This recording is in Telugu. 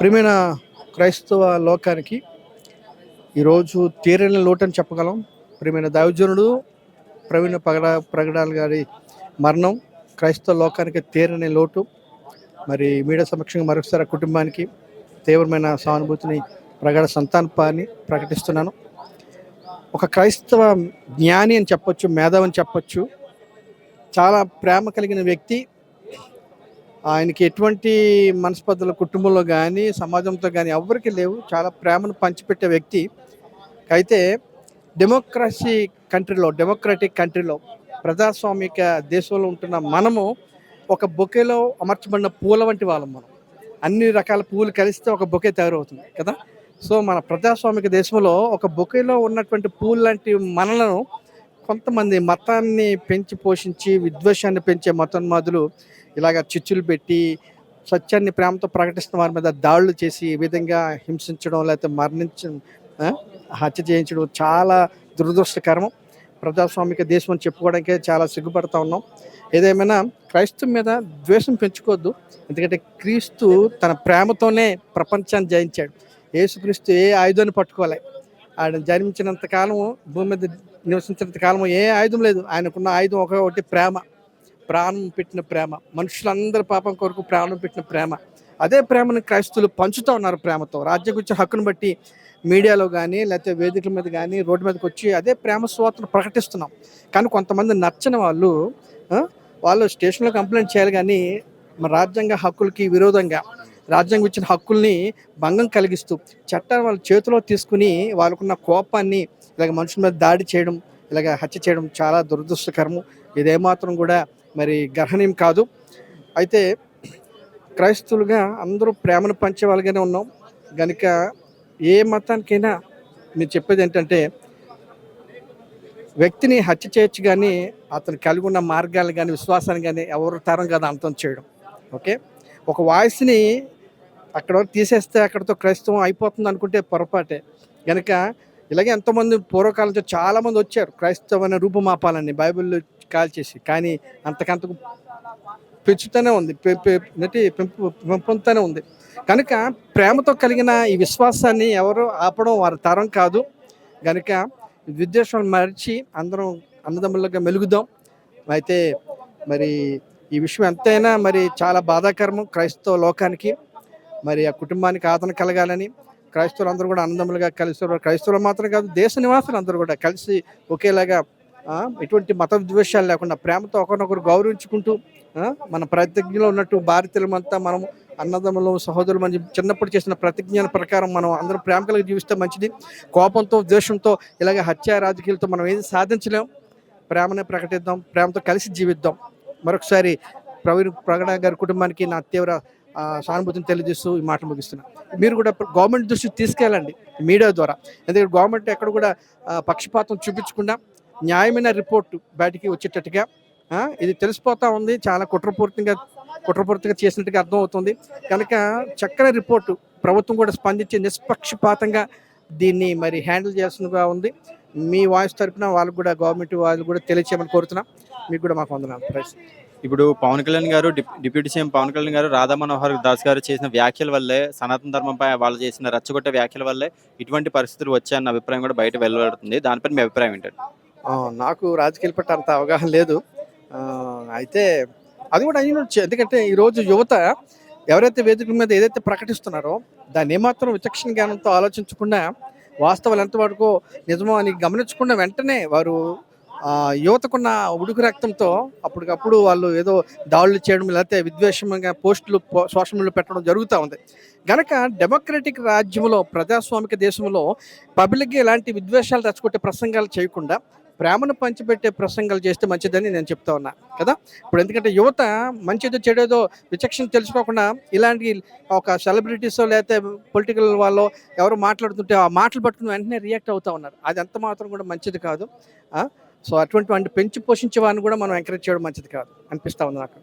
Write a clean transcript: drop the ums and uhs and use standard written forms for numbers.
ప్రియమైన క్రైస్తవ లోకానికి ఈరోజు తీరని లోటు అని చెప్పగలం. ప్రియమైన దైవజనుడు ప్రగడాల్ గారి మరణం క్రైస్తవ లోకానికి తీరని లోటు. మరి మీడియా సమక్షంగా మరొకసారి కుటుంబానికి తీవ్రమైన సానుభూతిని ప్రగాఢ సంతాపాన్ని ప్రకటిస్తున్నాను. ఒక క్రైస్తవ జ్ఞాని అని చెప్పొచ్చు, మేధావి అని చెప్పొచ్చు. చాలా ప్రేమ కలిగిన వ్యక్తి. ఆయనకి ఎటువంటి మనస్పర్ధలు కుటుంబంలో కానీ సమాజంతో కానీ ఎవరికి లేవు. చాలా ప్రేమను పంచిపెట్టే వ్యక్తి. అయితే డెమోక్రటిక్ కంట్రీలో ప్రజాస్వామిక దేశంలో ఉంటున్న మనము ఒక బొకేలో అమర్చబడిన పూల వంటి వాళ్ళం. మనం అన్ని రకాల పువ్వులు కలిస్తే ఒక బొకే తయారవుతుంది కదా. సో మన ప్రజాస్వామిక దేశంలో ఒక బొకేలో ఉన్నటువంటి పూలు లాంటి మనలను కొంతమంది మతాన్ని పెంచి పోషించి విద్వేషాన్ని పెంచే మతోన్మాదులు ఇలాగ చిచ్చులు పెట్టి సత్యాన్ని ప్రేమతో ప్రకటిస్తున్న వారి మీద దాడులు చేసి ఈ విధంగా హింసించడం లేకపోతే హత్య చేయించడం చాలా దురదృష్టకరం. ప్రజాస్వామిక దేశం అని చెప్పుకోవడానికే చాలా సిగ్గుపడతా ఉన్నాం. ఏదేమైనా క్రైస్తవం మీద ద్వేషం పెంచుకోవద్దు. ఎందుకంటే క్రీస్తు తన ప్రేమతోనే ప్రపంచాన్ని జయించాడు. యేసుక్రీస్తు ఏ ఆయుధాన్ని పట్టుకోవాలి. ఆయన జన్మించినంత కాలము, భూమి మీద నివసించినంత కాలము ఏ ఆయుధం లేదు. ఆయనకున్న ఆయుధం ఒకటి ప్రేమ. ప్రాణం పెట్టిన ప్రేమ, మనుషులందరి పాపం కొరకు ప్రాణం పెట్టిన ప్రేమ. అదే ప్రేమను క్రైస్తవులు పంచుతూ ఉన్నారు ప్రేమతో. రాజ్యం గురించి హక్కును బట్టి మీడియాలో కానీ లేకపోతే వేదికల మీద కానీ రోడ్డు మీదకి వచ్చి అదే ప్రేమ స్వాతను ప్రకటిస్తున్నాం. కానీ కొంతమంది నచ్చని వాళ్ళు స్టేషన్లో కంప్లైంట్ చేయాలి. కానీ మన రాజ్యాంగ హక్కులకి విరోధంగా రాజ్యాంగం ఇచ్చిన హక్కుల్ని భంగం కలిగిస్తూ చట్టాన్ని వాళ్ళ చేతిలో తీసుకుని వాళ్ళకున్న కోపాన్ని ఇలాగ మనుషుల మీద దాడి చేయడం, ఇలాగ హత్య చేయడం చాలా దురదృష్టకరము. ఇదేమాత్రం కూడా మరి గర్హనీయం కాదు. అయితే క్రైస్తవులుగా అందరూ ప్రేమను పంచే వాళ్ళగానే ఉన్నాం కనుక ఏ మతానికైనా మీరు చెప్పేది ఏంటంటే వ్యక్తిని హత్య చేయొచ్చు, కానీ అతను కలిగి ఉన్న మార్గాలు కానీ విశ్వాసాన్ని కానీ ఎవరు తరం కాదు అంతం చేయడం. ఓకే, ఒక వాయిస్ని అక్కడ వరకు తీసేస్తే అక్కడితో క్రైస్తవం అయిపోతుంది అనుకుంటే పొరపాటే. కనుక ఇలాగే ఎంతోమంది పూర్వకాలంలో చాలామంది వచ్చారు క్రైస్తవమైన రూపుమాపాలని బైబిల్లో కాల్చేసి, కానీ అంతకంతకు పెంచుతూనే ఉంది, పెంపుతూనే ఉంది. కనుక ప్రేమతో కలిగిన ఈ విశ్వాసాన్ని ఎవరు ఆపడం వారి తరం కాదు. కనుక విద్వేషాలు మరిచి అందరం అన్నదమ్ములుగా మెలుగుదాం. అయితే మరి ఈ విషయం ఎంతైనా మరి చాలా బాధాకరము క్రైస్తవ లోకానికి. మరి ఆ కుటుంబానికి ఆదరణ కలగాలని క్రైస్తవులు అందరూ కూడా అన్నదమ్ములుగా కలిసి, క్రైస్తవులు మాత్రం కాదు దేశ నివాసులు అందరూ కూడా కలిసి ఒకేలాగా ఎటువంటి మత విద్వేషాలు లేకుండా ప్రేమతో ఒకరినొకరు గౌరవించుకుంటూ మన ప్రతిజ్ఞలో ఉన్నట్టు భారతీయులమంతా మనం అన్నదమ్ములు సహోదరులు అని చిన్నప్పుడు చేసిన ప్రతిజ్ఞ ప్రకారం మనం అందరం ప్రేమ కలిగి జీవిస్తే మంచిది. కోపంతో ద్వేషంతో ఇలాగ హత్య రాజకీయాలతో మనం ఏది సాధించలేం. ప్రేమనే ప్రకటిద్దాం, ప్రేమతో కలిసి జీవిద్దాం. మరొకసారి ప్రగడ గారి కుటుంబానికి నా తీవ్ర సానుభూతిని తెలియజేస్తూ ఈ మాటలు ముగిస్తున్నాను. మీరు కూడా గవర్నమెంట్ దృష్టికి తీసుకెళ్ళండి మీడియా ద్వారా. ఎందుకంటే గవర్నమెంట్ ఎక్కడ కూడా పక్షపాతం చూపించకుండా న్యాయమైన రిపోర్టు బయటికి వచ్చేటట్టుగా ఇది తెలిసిపోతూ ఉంది. చాలా కుట్రపూర్తిగా చేసినట్టుగా అర్థం అవుతుంది. కనుక చక్కని రిపోర్టు ప్రభుత్వం కూడా స్పందించి నిష్పక్షపాతంగా దీన్ని మరి హ్యాండిల్ చేయాల్సిందిగా ఉంది. మీ వాయిస్ తరపున వాళ్ళకు కూడా గవర్నమెంట్ వాళ్ళు కూడా తెలియచేయమని కోరుతున్నాం. మీకు కూడా మాకు వందనాలు. ప్రైజ్. ఇప్పుడు పవన్ కళ్యాణ్ గారు, డిప్యూటీ సీఎం పవన్ కళ్యాణ్ గారు, రాధా మనోహర్ దాస్ గారు చేసిన వ్యాఖ్యల వల్లే, సనాతన ధర్మంపై వాళ్ళు చేసిన రచ్చగొట్టే వ్యాఖ్యల వల్లే ఇటువంటి పరిస్థితులు వచ్చాయన్న అభిప్రాయం కూడా బయట వెలువడుతుంది. దానిపై మీ అభిప్రాయం ఏంటంటే? నాకు రాజకీయాల పట్ల అంత అవగాహన లేదు. అయితే అది కూడా అయ్యొచ్చు. ఎందుకంటే ఈరోజు యువత ఎవరైతే వేదికల మీద ఏదైతే ప్రకటిస్తున్నారో దాన్ని ఏమాత్రం విచక్షణ జ్ఞానంతో ఆలోచించకుండా వాస్తవాలు ఎంతవరకు నిజమో అని గమనించకుండా వెంటనే వారు యువతకున్న ఉడుకు రక్తంతో అప్పటికప్పుడు వాళ్ళు ఏదో దాడులు చేయడం లేకపోతే విద్వేషంగా పోస్టులు సోషల్ మీడియాలో పెట్టడం జరుగుతూ ఉంది. కనుక డెమోక్రటిక్ రాజ్యంలో ప్రజాస్వామిక దేశంలో పబ్లిక్గా ఇలాంటి విద్వేషాలు రెచ్చగొట్టే ప్రసంగాలు చేయకుండా ప్రేమను పంచిపెట్టే ప్రసంగాలు చేస్తే మంచిదని నేను చెప్తా ఉన్నా కదా. ఇప్పుడు ఎందుకంటే యువత మంచిదో చెడేదో విచక్షణ తెలుసుకోకుండా ఇలాంటి ఒక సెలబ్రిటీసో లేకపోతే పొలిటికల్ వాళ్ళు ఎవరు మాట్లాడుతుంటే ఆ మాటలు పట్టుకుని వెంటనే రియాక్ట్ అవుతూ ఉన్నారు. అది ఎంత మాత్రం కూడా మంచిది కాదు. సో అటువంటి పెంచి పోషించే వారిని కూడా మనం ఎంకరేజ్ చేయడం మంచిది కాదు అనిపిస్తూ ఉంది నాకు.